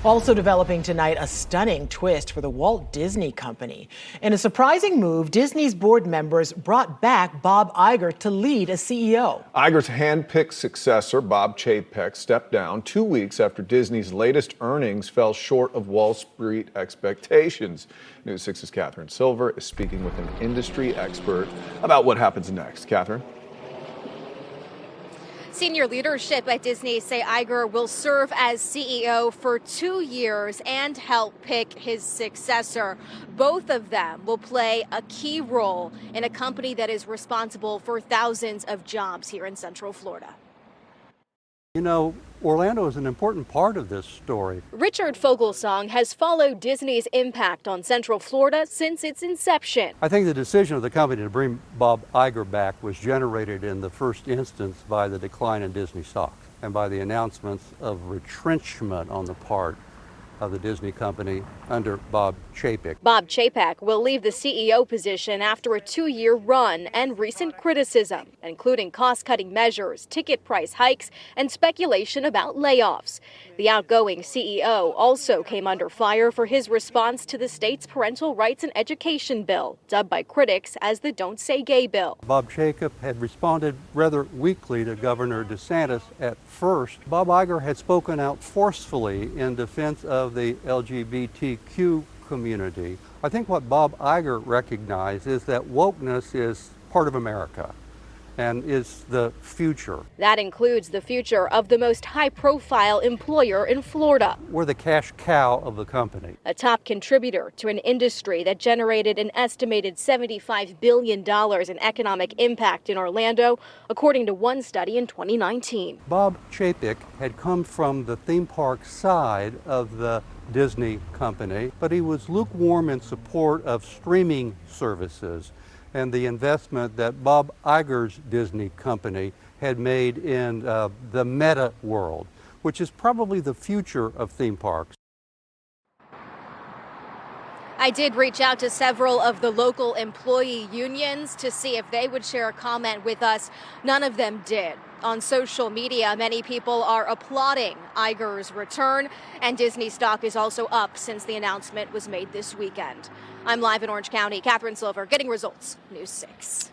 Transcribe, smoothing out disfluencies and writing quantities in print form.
Also developing tonight, a stunning twist for the Walt Disney Company. In a surprising move, Disney's board members brought back Bob Iger to lead as CEO. Iger's hand-picked successor, Bob Chapek, stepped down 2 weeks after Disney's latest earnings fell short of Wall Street expectations. News 6's Catherine Silver is speaking with an industry expert about what happens next. Catherine? Senior leadership at Disney say Iger will serve as CEO for 2 years and help pick his successor. Both of them will play a key role in a company that is responsible for thousands of jobs here in Central Florida. You know, Orlando is an important part of this story. Richard Fogelsong has followed Disney's impact on Central Florida since its inception. I think the decision of the company to bring Bob Iger back was generated in the first instance by the decline in Disney stock and by the announcements of retrenchment on the part of the Disney company under Bob Chapek. Bob Chapek will leave the CEO position after a 2-year run and recent criticism, including cost-cutting measures, ticket price hikes, and speculation about layoffs. The outgoing CEO also came under fire for his response to the state's parental rights and education bill, dubbed by critics as the Don't Say Gay bill. Bob Chapek had responded rather weakly to Governor DeSantis at first. Bob Iger had spoken out forcefully in defense of the LGBTQ community. I think what Bob Iger recognized is that wokeness is part of America and is the future. That includes the future of the most high-profile employer in Florida. We're the cash cow of the company. A top contributor to an industry that generated an estimated $75 billion in economic impact in Orlando, according to one study in 2019. Bob Chapek had come from the theme park side of the Disney company, but he was lukewarm in support of streaming services and the investment that Bob Iger's Disney company had made in the meta world, which is probably the future of theme parks. I did reach out to several of the local employee unions to see if they would share a comment with us. None of them did. On social media, many people are applauding Iger's return, and Disney stock is also up since the announcement was made this weekend. I'm live in Orange County. Catherine Silver, Getting Results, News 6.